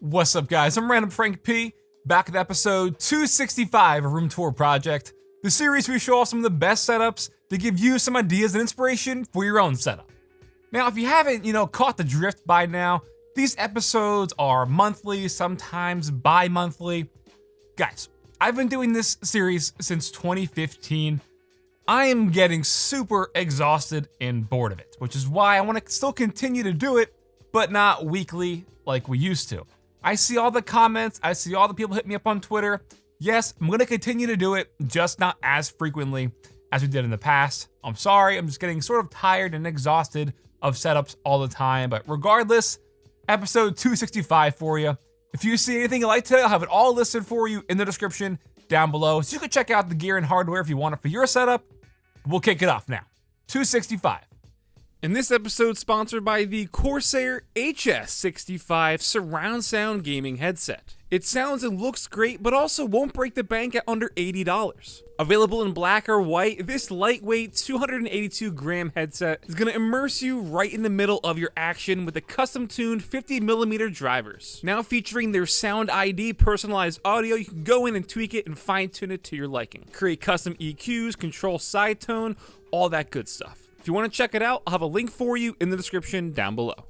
What's up, guys? I'm randomfrankp, back with episode 265 of Room Tour Project, the series where we show off some of the best setups to give you some ideas and inspiration for your own setup. Now, if you haven't, caught the drift by now, these episodes are monthly, sometimes bi-monthly. Guys, I've been doing this series since 2015. I am getting super exhausted and bored of it, which is why I want to still continue to do it, but not weekly like we used to. I see all the comments, I see all the people hit me up on Twitter. Yes, I'm going to continue to do it, just not as frequently as we did in the past. I'm sorry, I'm just getting sort of tired and exhausted of setups all the time, but regardless, episode 265 for you. If you see anything you like today, I'll have it all listed for you in the description down below, so you can check out the gear and hardware if you want it for your setup. We'll kick it off now. 265. And this episode sponsored by the Corsair HS65 surround sound gaming headset. It sounds and looks great, but also won't break the bank at under $80. Available in black or white, this lightweight 282-gram headset is going to immerse you right in the middle of your action with the custom-tuned 50mm drivers. Now featuring their Sound ID personalized audio, you can go in and tweak it and fine-tune it to your liking. Create custom EQs, control side tone, all that good stuff. If you want to check it out, I'll have a link for you in the description down below.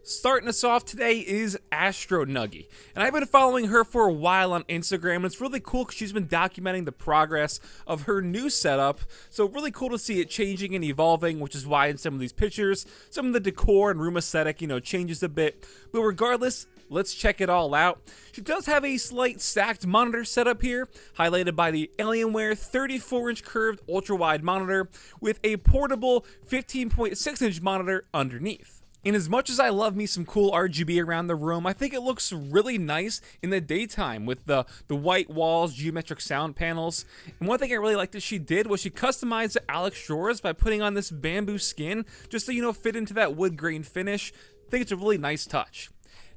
Starting us off today is AstroNuggie, and I've been following her for a while on Instagram, and it's really cool because she's been documenting the progress of her new setup, so really cool to see it changing and evolving, which is why in some of these pictures, some of the decor and room aesthetic, changes a bit, but regardless, let's check it all out. She does have a slight stacked monitor setup here, highlighted by the Alienware 34-inch curved ultra-wide monitor with a portable 15.6-inch monitor underneath. And as much as I love me some cool RGB around the room, I think it looks really nice in the daytime with the white walls, geometric sound panels. And one thing I really liked that she did was she customized the Alex drawers by putting on this bamboo skin just to, fit into that wood grain finish. I think it's a really nice touch.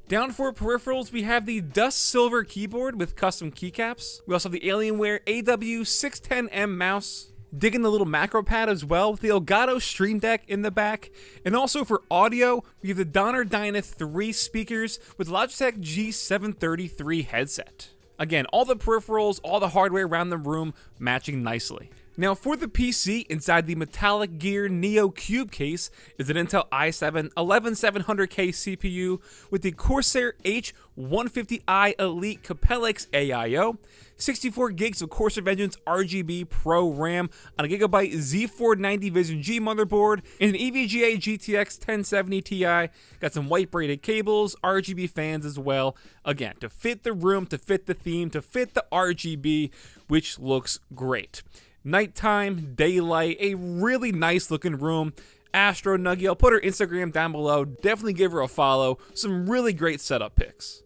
Down for peripherals, we have the Dust Silver keyboard with custom keycaps. We also have the Alienware AW610M mouse. Digging the little macro pad as well with the Elgato Stream Deck in the back. And also for audio, we have the Donner Dyna 3 speakers with Logitech G733 headset. Again, all the peripherals, all the hardware around the room matching nicely. Now for the PC, inside the Metallic Gear Neo Cube case is an Intel i7 11700K CPU with the Corsair H150i Elite Capellix AIO, 64 gigs of Corsair Vengeance RGB Pro RAM on a Gigabyte Z490 Vision G motherboard, and an EVGA GTX 1070 Ti. Got some white braided cables, RGB fans as well. Again, to fit the room, to fit the theme, to fit the RGB, which looks great. Nighttime, daylight, a really nice looking room. AstroNuggie, I'll put her Instagram down below. Definitely give her a follow. Some really great setup pics.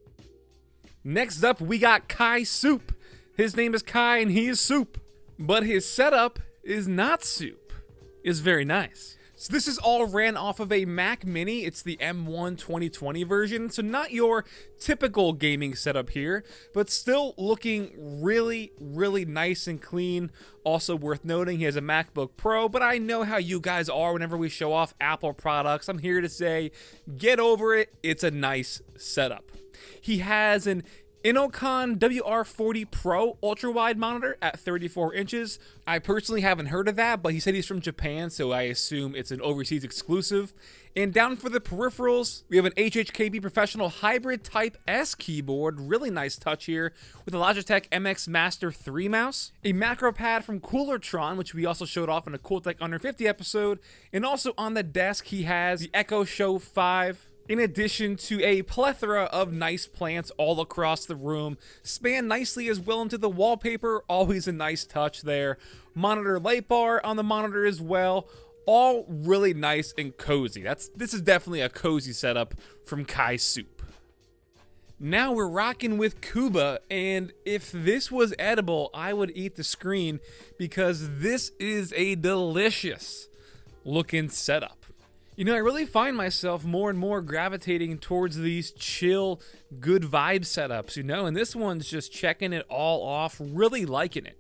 Next up, we got KaiSoup. His name is Kai and he is soup. But his setup is not soup. It's very nice. So this is all ran off of a Mac Mini. It's the M1 2020 version, so not your typical gaming setup here, but still looking really, really nice and clean. Also worth noting, he has a MacBook Pro, but I know how you guys are whenever we show off Apple products. I'm here to say, get over it. It's a nice setup. He has an Inocon WR40 Pro ultra-wide monitor at 34 inches. I personally haven't heard of that, but he said he's from Japan, so I assume it's an overseas exclusive. And down for the peripherals, we have an HHKB Professional Hybrid Type S keyboard, really nice touch here, with a Logitech MX Master 3 mouse, a macro pad from Koolertron, which we also showed off in a Cool Tech Under 50 episode, and also on the desk he has the Echo Show 5, in addition to a plethora of nice plants all across the room, span nicely as well into the wallpaper, always a nice touch there. Monitor light bar on the monitor as well, all really nice and cozy. This is definitely a cozy setup from KaiSoup. Now we're rocking with Kuba, and if this was edible, I would eat the screen because this is a delicious looking setup. I really find myself more and more gravitating towards these chill, good vibe setups, and this one's just checking it all off, really liking it.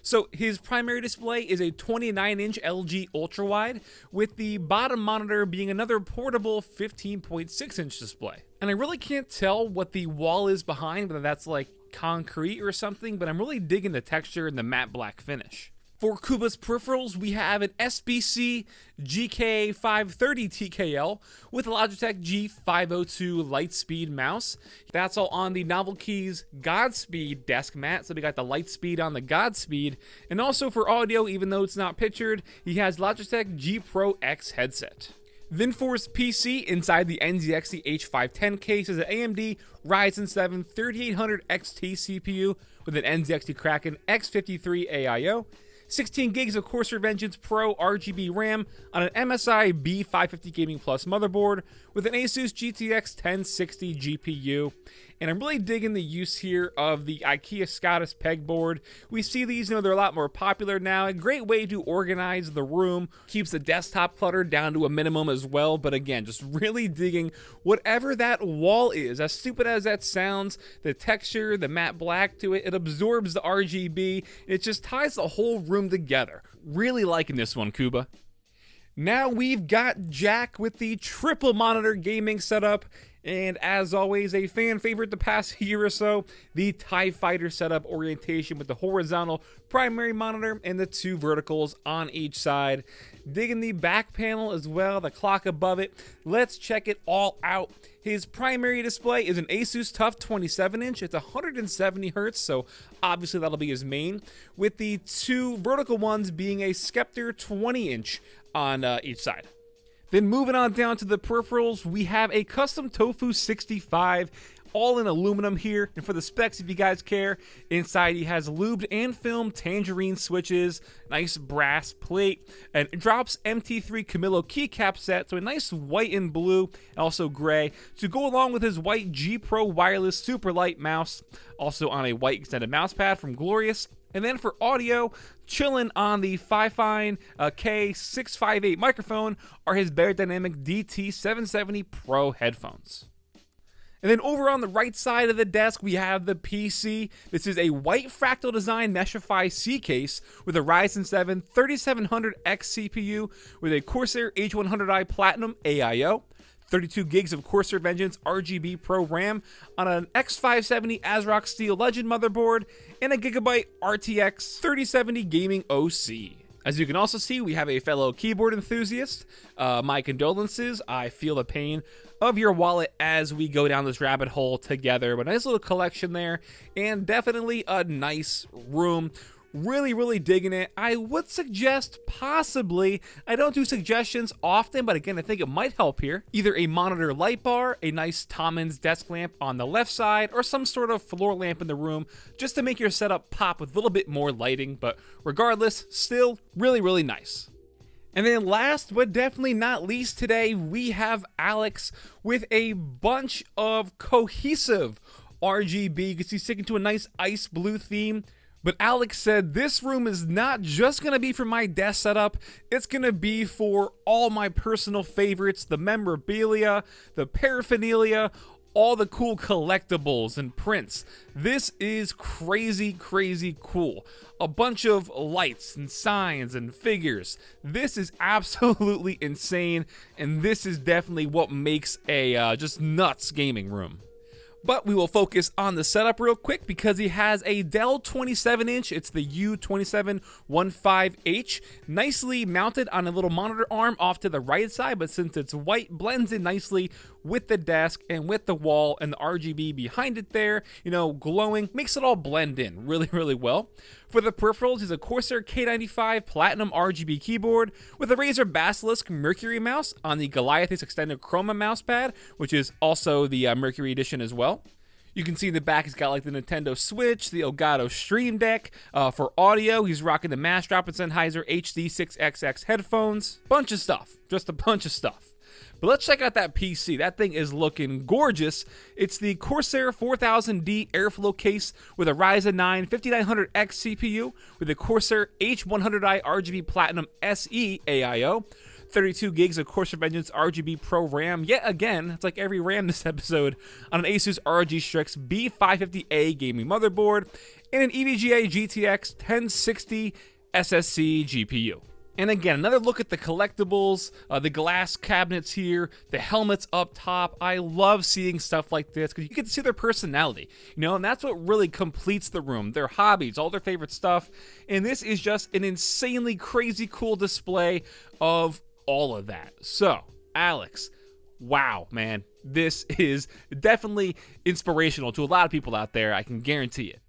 So his primary display is a 29-inch LG ultrawide, with the bottom monitor being another portable 15.6-inch display. And I really can't tell what the wall is behind, whether that's like concrete or something, but I'm really digging the texture and the matte black finish. For Kuba's peripherals, we have an SBC GK530 TKL with a Logitech G502 Lightspeed mouse. That's all on the Novel Keys Godspeed desk mat, so we got the Lightspeed on the Godspeed. And also for audio, even though it's not pictured, he has Logitech G Pro X headset. Then for his PC, inside the NZXT H510 case is an AMD Ryzen 7 3800 XT CPU with an NZXT Kraken X53 AIO, 16 gigs of Corsair Vengeance Pro RGB RAM on an MSI B550 Gaming Plus motherboard with an Asus GTX 1060 GPU. And I'm really digging the use here of the IKEA Scottish pegboard. We see these, they're a lot more popular now. A great way to organize the room. Keeps the desktop clutter down to a minimum as well. But again, just really digging whatever that wall is. As stupid as that sounds, the texture, the matte black to it, it absorbs the RGB. It just ties the whole room together. Really liking this one, Kuba. Now we've got Jack with the triple monitor gaming setup. And as always, a fan favorite the past year or so, the TIE Fighter setup orientation with the horizontal primary monitor and the two verticals on each side. Digging the back panel as well, the clock above it. Let's check it all out. His primary display is an Asus TUF 27-inch. It's 170 hertz, so obviously that'll be his main, with the two vertical ones being a Scepter 20-inch on each side. Then moving on down to the peripherals, we have a custom Tofu 65, all in aluminum here. And for the specs, if you guys care, inside he has lubed and filmed tangerine switches, nice brass plate, and it drops MT3 Camillo keycap set, so a nice white and blue, and also gray, to go along with his white G Pro wireless super light mouse, also on a white extended mouse pad from Glorious. And then for audio, chilling on the Fifine K658 microphone are his Beyerdynamic DT770 Pro headphones. And then over on the right side of the desk, we have the PC. This is a white fractal design Meshify C case with a Ryzen 7 3700X CPU with a Corsair H100i Platinum AIO. 32 gigs of Corsair Vengeance RGB Pro RAM on an X570 ASRock Steel Legend motherboard, and a Gigabyte RTX 3070 Gaming OC. As you can also see, we have a fellow keyboard enthusiast. My condolences. I feel the pain of your wallet as we go down this rabbit hole together. But a nice little collection there, and definitely a nice room. Really digging it. I would suggest possibly, I don't do suggestions often, but again, I think it might help here, either a monitor light bar, a nice Tommen's desk lamp on the left side, or some sort of floor lamp in the room, just to make your setup pop with a little bit more lighting. But regardless, still really nice. And then last but definitely not least today, we have Alex with a bunch of cohesive RGB. You can see sticking to a nice ice blue theme. But Alex said this room is not just going to be for my desk setup, it's going to be for all my personal favorites, the memorabilia, the paraphernalia, all the cool collectibles and prints. This is crazy cool. A bunch of lights and signs and figures. This is absolutely insane, and this is definitely what makes a just nuts gaming room. But we will focus on the setup real quick because he has a Dell 27-inch. It's the U2715H, nicely mounted on a little monitor arm off to the right side, but since it's white, blends in nicely with the desk and with the wall, and the RGB behind it there, glowing, makes it all blend in really well. For the peripherals, is a Corsair K95 Platinum RGB keyboard with a Razer Basilisk Mercury mouse on the Goliathus Extended Chroma mousepad, which is also the Mercury edition as well. You can see in the back he's got like the Nintendo Switch, the Elgato Stream Deck. For audio, he's rocking the Mastrop and Sennheiser HD6XX headphones. Bunch of stuff, just a bunch of stuff. But let's check out that PC. That thing is looking gorgeous. It's the Corsair 4000D Airflow case with a Ryzen 9 5900X CPU with a Corsair H100i RGB Platinum SE AIO. 32 gigs of Course of Vengeance RGB Pro RAM. Yet again, it's like every RAM this episode, on an Asus ROG Strix B550A gaming motherboard and an EVGA GTX 1060 SSC GPU. And again, another look at the collectibles, the glass cabinets here, the helmets up top. I love seeing stuff like this because you get to see their personality, and that's what really completes the room. Their hobbies, all their favorite stuff. And this is just an insanely crazy cool display of all of that. So, Alex, wow, man, this is definitely inspirational to a lot of people out there, I can guarantee it.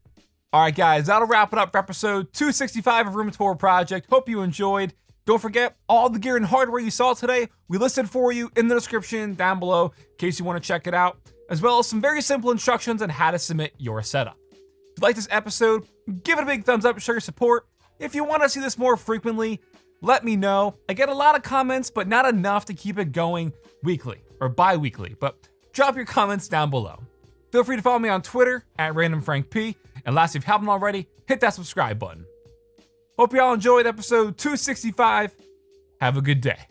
All right, guys, that'll wrap it up for episode 265 of Room Tour Project. Hope you enjoyed. Don't forget, all the gear and hardware you saw today, we listed for you in the description down below in case you want to check it out, as well as some very simple instructions on how to submit your setup. If you like this episode, give it a big thumbs up to show your support. If you want to see this more frequently, let me know. I get a lot of comments, but not enough to keep it going weekly or bi-weekly, but drop your comments down below. Feel free to follow me on Twitter at randomfrankp. And lastly, if you haven't already, hit that subscribe button. Hope you all enjoyed episode 265. Have a good day.